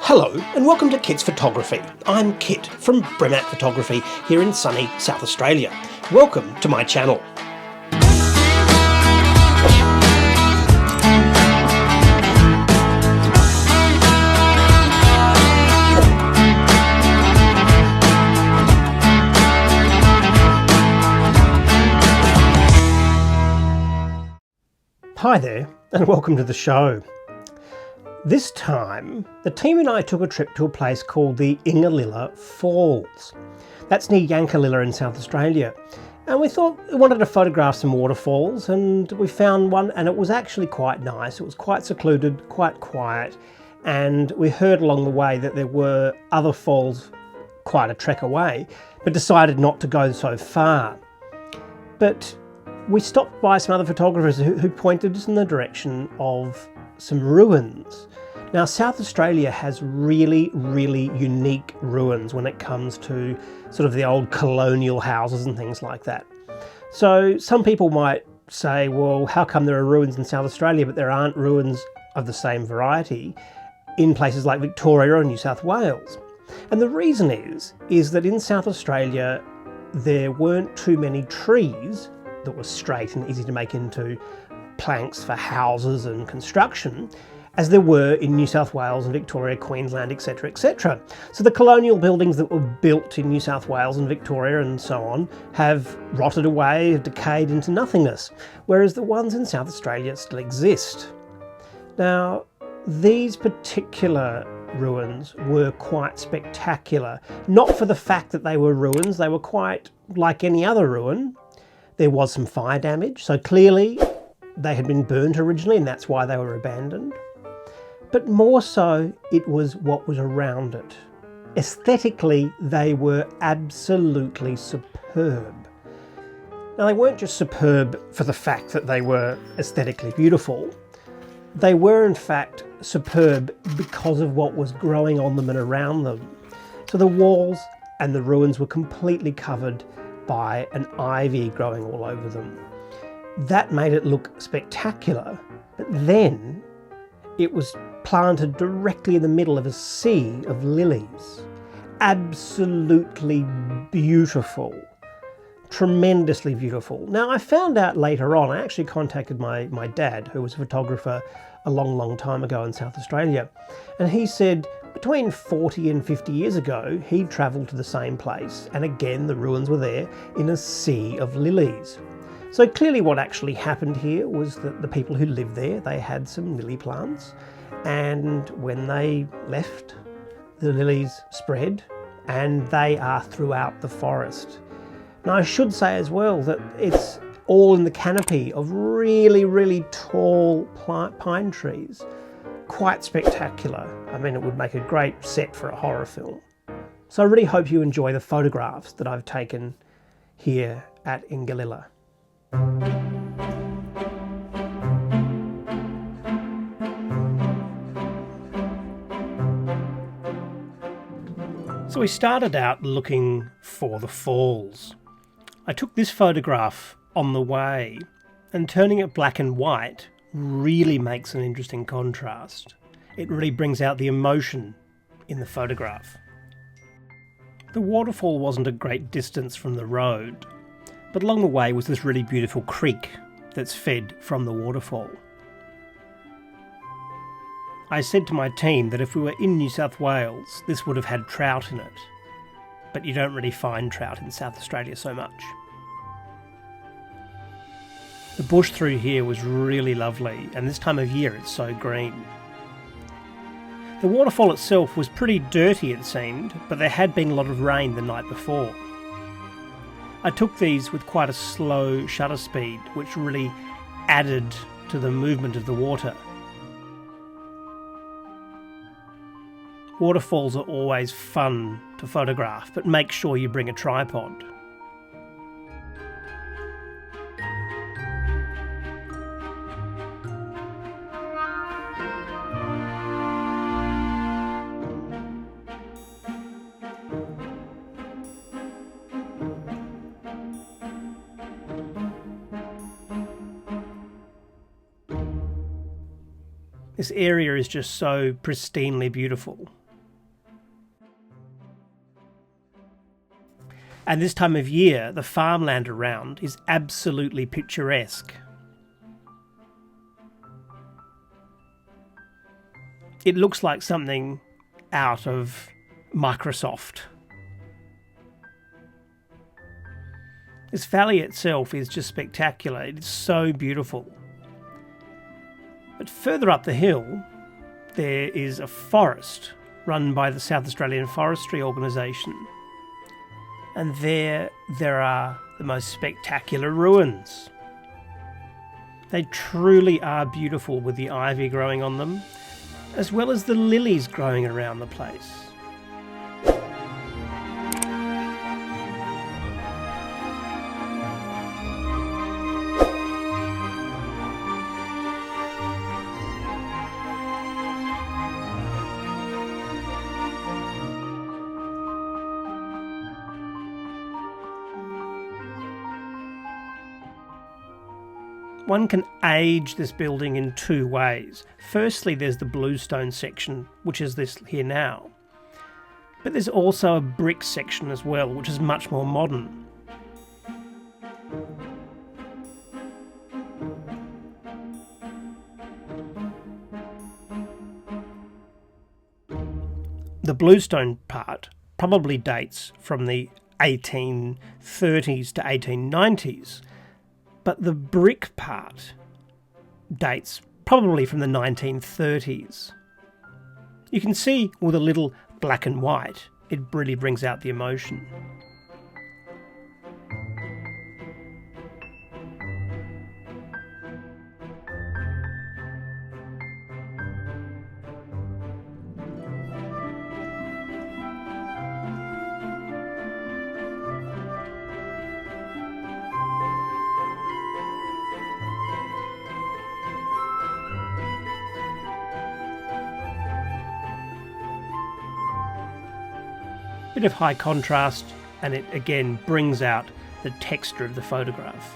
Hello and welcome to Kit's Photography. I'm Kit from Bremac Photography here in sunny South Australia. Welcome to my channel. Hi there and welcome to the show. This time, the team and I took a trip to a place called the Ingalalla Falls. That's near Ingalalla in South Australia. And we thought we wanted to photograph some waterfalls, and we found one, and it was actually quite nice. It was quite secluded, quite quiet, and we heard along the way that there were other falls quite a trek away, but decided not to go so far. But we stopped by some other photographers who pointed us in the direction of some ruins. Now, South Australia has really unique ruins when it comes to sort of the old colonial houses and things like that. So some people might say, well, how come there are ruins in South Australia but there aren't ruins of the same variety in places like Victoria or New South Wales? And the reason is that in South Australia there weren't too many trees that were straight and easy to make into planks for houses and construction, as there were in New South Wales and Victoria, Queensland, etc, etc. So the colonial buildings that were built in New South Wales and Victoria and so on have rotted away, have decayed into nothingness, whereas the ones in South Australia still exist. Now, these particular ruins were quite spectacular, not for the fact that they were ruins, they were quite like any other ruin. There was some fire damage, so clearly they had been burnt originally and that's why they were abandoned. But more so, it was what was around it. Aesthetically, they were absolutely superb. Now, they weren't just superb for the fact that they were aesthetically beautiful. They were, in fact, superb because of what was growing on them and around them. So the walls and the ruins were completely covered by an ivy growing all over them. That made it look spectacular, but then it was planted directly in the middle of a sea of lilies. Absolutely beautiful, tremendously beautiful. Now, I found out later on, I actually contacted my dad, who was a photographer a long time ago in South Australia, and he said between 40 and 50 years ago, he travelled to the same place, and again the ruins were there in a sea of lilies. So clearly what actually happened here was that the people who lived there, they had some lily plants, and when they left, the lilies spread, and they are throughout the forest. Now, I should say as well that it's all in the canopy of really tall pine trees. Quite spectacular. I mean, it would make a great set for a horror film. So I really hope you enjoy the photographs that I've taken here at Ingalalla. So we started out looking for the falls. I took this photograph on the way, and turning it black and white really makes an interesting contrast. It really brings out the emotion in the photograph. The waterfall wasn't a great distance from the road, but along the way was this really beautiful creek that's fed from the waterfall. I said to my team that if we were in New South Wales, this would have had trout in it, but you don't really find trout in South Australia so much. The bush through here was really lovely, and this time of year it's so green. The waterfall itself was pretty dirty, it seemed, but there had been a lot of rain the night before. I took these with quite a slow shutter speed, which really added to the movement of the water. Waterfalls are always fun to photograph, but make sure you bring a tripod. This area is just so pristinely beautiful. And this time of year, the farmland around is absolutely picturesque. It looks like something out of Microsoft. This valley itself is just spectacular. It's so beautiful. But further up the hill, there is a forest run by the South Australian Forestry Organisation. And there are the most spectacular ruins. They truly are beautiful with the ivy growing on them, as well as the lilies growing around the place. One can age this building in two ways. Firstly, there's the bluestone section, which is this here now. But there's also a brick section as well, which is much more modern. The bluestone part probably dates from the 1830s to 1890s. But the brick part dates probably from the 1930s. You can see with a little black and white, it really brings out the emotion. Bit of high contrast, and it again brings out the texture of the photograph.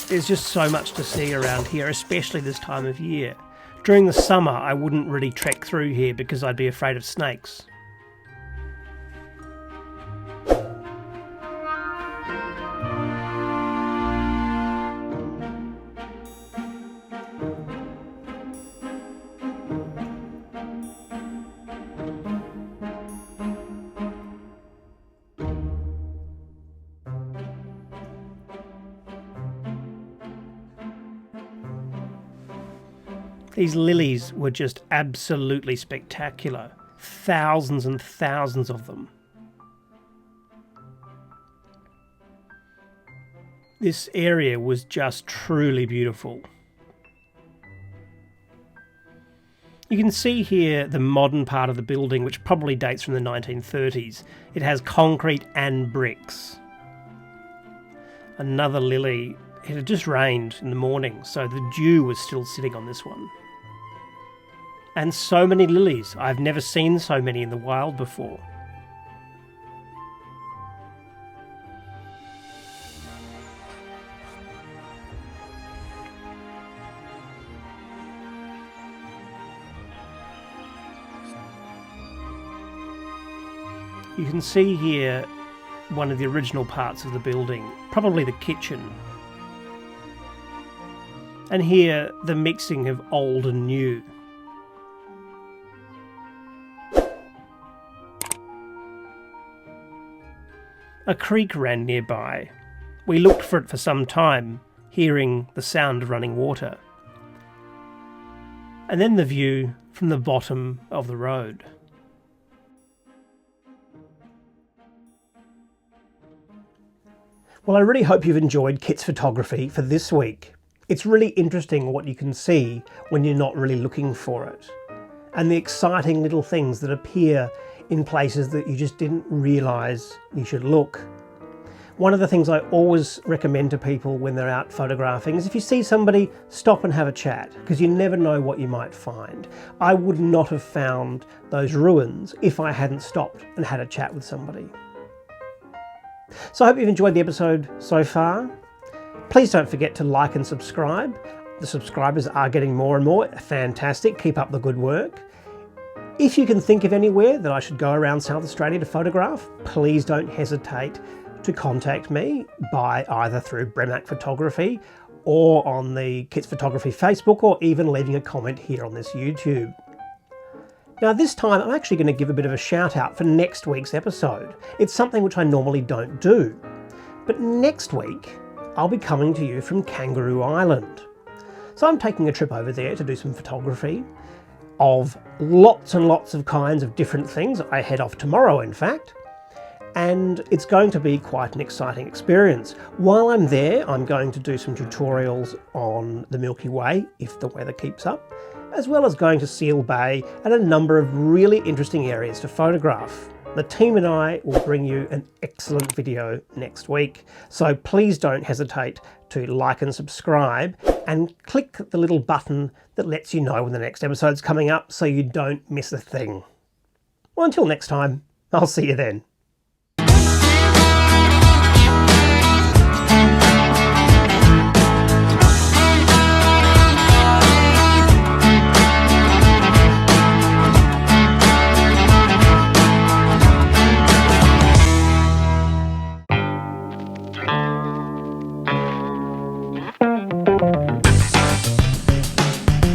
There's just so much to see around here, especially this time of year. During the summer, I wouldn't really trek through here because I'd be afraid of snakes. These lilies were just absolutely spectacular. Thousands and thousands of them. This area was just truly beautiful. You can see here the modern part of the building, which probably dates from the 1930s. It has concrete and bricks. Another lily. It had just rained in the morning, so the dew was still sitting on this one. And so many lilies. I've never seen so many in the wild before. You can see here one of the original parts of the building, probably the kitchen. And here the mixing of old and new. A creek ran nearby. We looked for it for some time, hearing the sound of running water. And then the view from the bottom of the road. Well, I really hope you've enjoyed Kit's photography for this week. It's really interesting what you can see when you're not really looking for it, and the exciting little things that appear in places that you just didn't realise you should look. One of the things I always recommend to people when they're out photographing is if you see somebody, stop and have a chat, because you never know what you might find. I would not have found those ruins if I hadn't stopped and had a chat with somebody. So I hope you've enjoyed the episode so far. Please don't forget to like and subscribe. The subscribers are getting more and more. Fantastic. Keep up the good work. If you can think of anywhere that I should go around South Australia to photograph, please don't hesitate to contact me by either through Bremac Photography or on the Kits Photography Facebook, or even leaving a comment here on this YouTube. Now this time I'm actually going to give a bit of a shout out for next week's episode. It's something which I normally don't do. But next week I'll be coming to you from Kangaroo Island. So I'm taking a trip over there to do some photography of lots and lots of kinds of different things. I head off tomorrow, in fact. And it's going to be quite an exciting experience. While I'm there, I'm going to do some tutorials on the Milky Way, if the weather keeps up, as well as going to Seal Bay and a number of really interesting areas to photograph. The team and I will bring you an excellent video next week. So please don't hesitate to like and subscribe and click the little button that lets you know when the next episode's coming up so you don't miss a thing. Well, until next time, I'll see you then.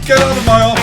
Get out of my office!